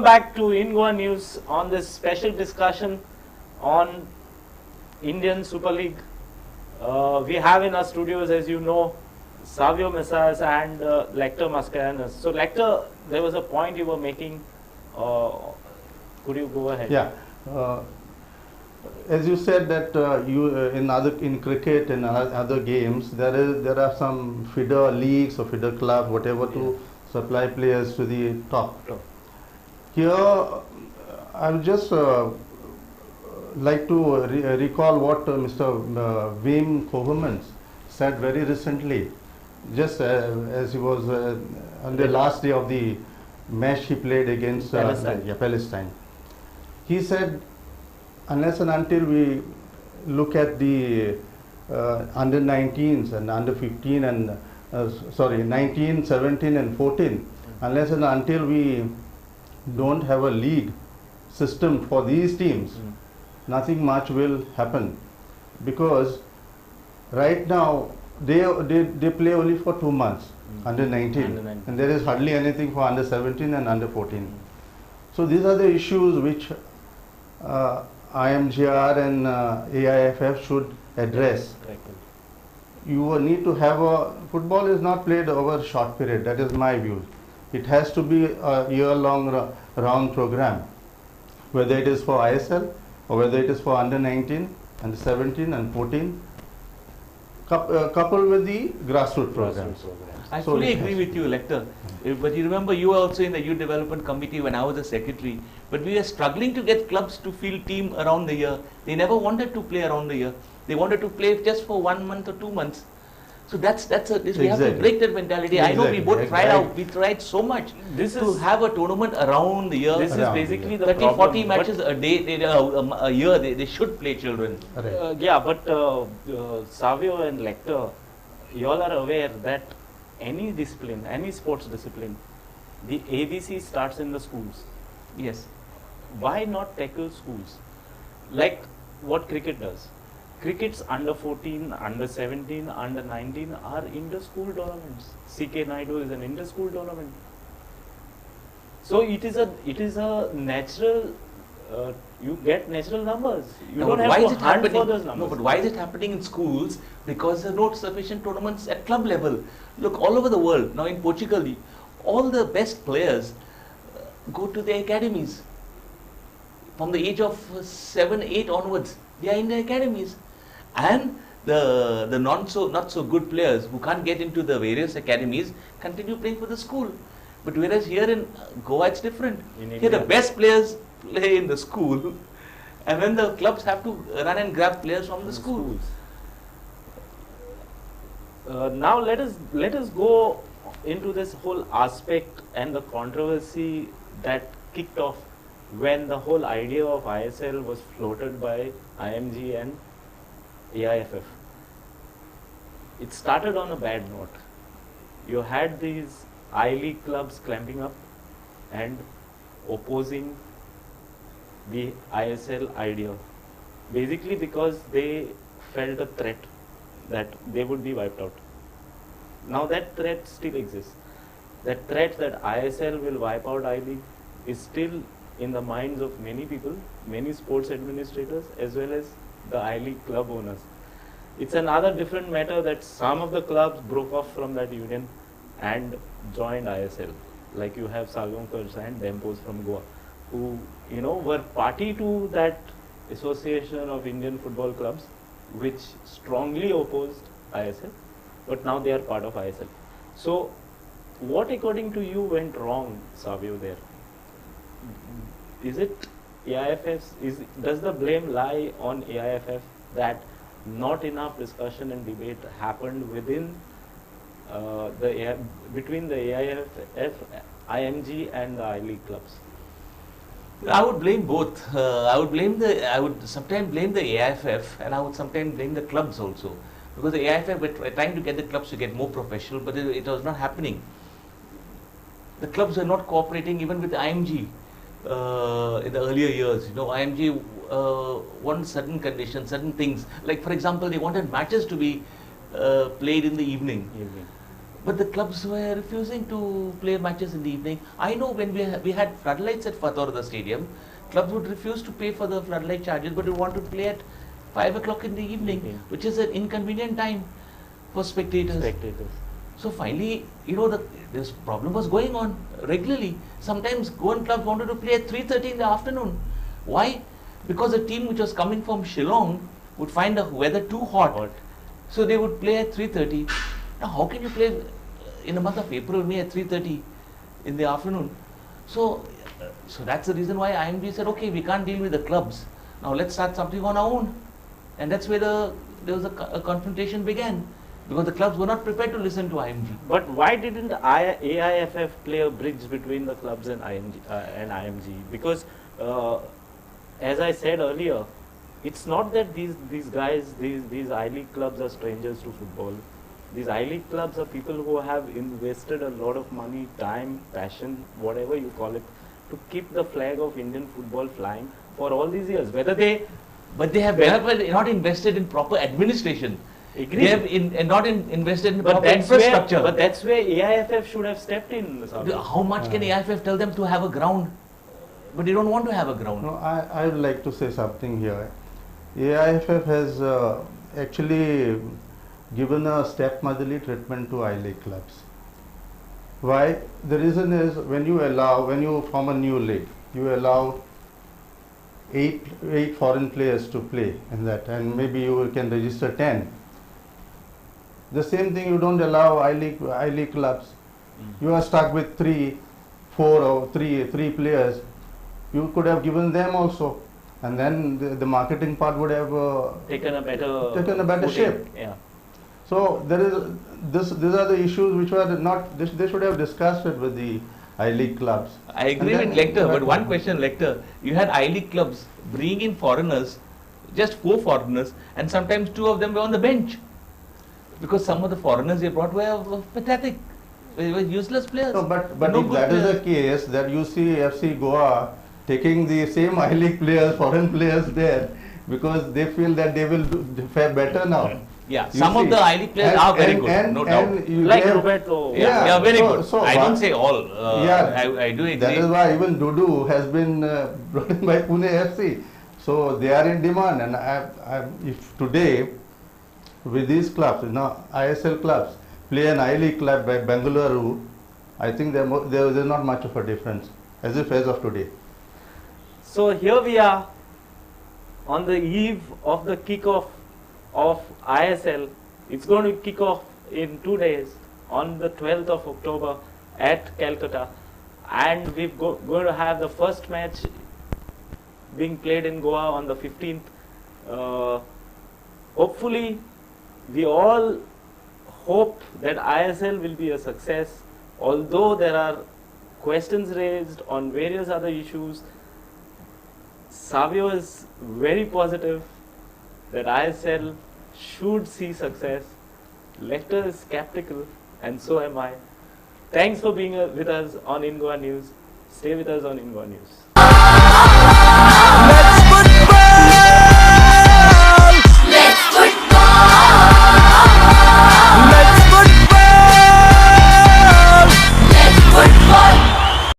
back to In Goa News on this special discussion on Indian Super League. We have in our studios, as you know, Savio Messas and Lecter Mascarenhas. So Lecter, there was a point you were making. Could you go ahead? Yeah. As you said that in cricket and other games there are some feeder leagues or feeder clubs, whatever, to supply players to the top. Here I would just like to recall what Mr. Wim Kovermans said very recently, just as he was on the last day of the match he played against Palestine. He said, unless and until we look at the under 19s and under 15 and 19, 17 and 14, unless and until we don't have a league system for these teams, nothing much will happen, because right now they play only for 2 months, under 19, and there is hardly anything for under 17 and under 14. So these are the issues which IMGR and AIFF should address. You need to have football is not played over a short period, that is my view. It has to be a year-long round program, whether it is for ISL or whether it is for under 19, under 17 and 14, coupled with the grassroots programs. I fully agree with you, Lecter. But you remember, you were also in the Youth Development Committee when I was the secretary. But we were struggling to get clubs to field team around the year. They never wanted to play around the year. They wanted to play just for 1 month or 2 months. So we have to break that mentality. I know we both tried out. We tried so much to have a tournament around the year. This is basically the 30, 40 matches a day, a year. They should play children. Yeah, but Savio and Lecter, you all are aware that any discipline, any sports discipline, the ABC starts in the schools. Yes. Why not tackle schools? Like what cricket does. Cricket's under 14, under 17, under 19 are inter-school tournaments. CK Naidu is an inter-school tournament. So it is a natural, you get natural numbers. You don't have to hunt for those numbers. No, but why is it happening in schools? Because there are not sufficient tournaments at club level. Look, all over the world, now in Portugal, all the best players go to the academies. From the age of 7, 8 onwards, they are in the academies. And the not so good players who can't get into the various academies continue playing for the school. But whereas here in Goa it's different. Here the best players play in the school, and then the clubs have to run and grab players from the schools. Now let us go into this whole aspect and the controversy that kicked off when the whole idea of ISL was floated by IMG and AIFF. It started on a bad note. You had these I-League clubs clamping up and opposing the ISL idea, basically because they felt a threat that they would be wiped out. Now that threat still exists. That threat that ISL will wipe out I-League is still in the minds of many people, many sports administrators, as well as the I-League club owners. It's another different matter that some of the clubs broke off from that union and joined ISL. Like you have Salgaonkars and Dempos from Goa, who were party to that association of Indian football clubs, which strongly opposed ISL, but now they are part of ISL. So, what according to you went wrong, Savio, there? Is it AIFF's? Does the blame lie on AIFF that not enough discussion and debate happened within between the AIFF, IMG and the I-League clubs? I would blame both. I would sometimes blame the AIFF, and I would sometimes blame the clubs also, because the AIFF were trying to get the clubs to get more professional, but it was not happening. The clubs were not cooperating even with IMG. In the earlier years, IMG wanted certain conditions, certain things. Like for example, they wanted matches to be played in the evening. But the clubs were refusing to play matches in the evening. I know when we had floodlights at Fatorda Stadium, clubs would refuse to pay for the floodlight charges, but would want to play at 5 o'clock in the evening, which is an inconvenient time for spectators. So finally, this problem was going on regularly. Sometimes Goan clubs wanted to play at 3:30 in the afternoon. Why? Because a team which was coming from Shillong would find the weather too hot. So they would play at 3:30. Now how can you play in the month of April, May at 3:30 in the afternoon? So that's the reason why IMG said, okay, we can't deal with the clubs. Now let's start something on our own. And that's where there was a confrontation began. Because the clubs were not prepared to listen to IMG. But why didn't AIFF play a bridge between the clubs and IMG? Because as I said earlier, it's not that these guys, these I-League clubs are strangers to football. These I-League clubs are people who have invested a lot of money, time, passion, whatever you call it, to keep the flag of Indian football flying for all these years. But they have not invested in proper administration. Agreed. They have not invested in proper infrastructure. But that's where AIFF should have stepped in. How much can AIFF tell them to have a ground? But they don't want to have a ground. No, I would like to say something here. AIFF has actually given a stepmotherly treatment to I-League clubs. Why? The reason is when you form a new league, you allow eight foreign players to play in that, and maybe you can register 10. The same thing you don't allow I-League clubs. You are stuck with three players. You could have given them also, and then the marketing part would have taken a better shape. Yeah. So these are the issues which were not. They should have discussed it with the I-League clubs. I agree with Lecter, but one question, Lecter, you had I-League clubs bringing in foreigners, just 4 foreigners, and sometimes 2 of them were on the bench. Because some of the foreigners they brought were pathetic, they were useless players. No, but if that is the case, that you see FC Goa taking the same I-League players, foreign players there, because they feel that they will fare better now. Yeah, some of the I-League players are very good, no doubt. Like Roberto. Yeah, very good. So I don't say all. I do agree. That is why even Dudu has been brought in by Pune FC. So they are in demand, and if today with these clubs, ISL clubs, play an I-League club by Bengaluru, I think there is not much of a difference as of today. So here we are on the eve of the kickoff of ISL. It's going to kick off in 2 days on the 12th of October at Calcutta, and we're going to have the first match being played in Goa on the 15th. Hopefully, we all hope that ISL will be a success, although there are questions raised on various other issues. Savio is very positive that ISL should see success. Lecter is skeptical, and so am I. Thanks for being with us on InGoa News. Stay with us on InGoa News.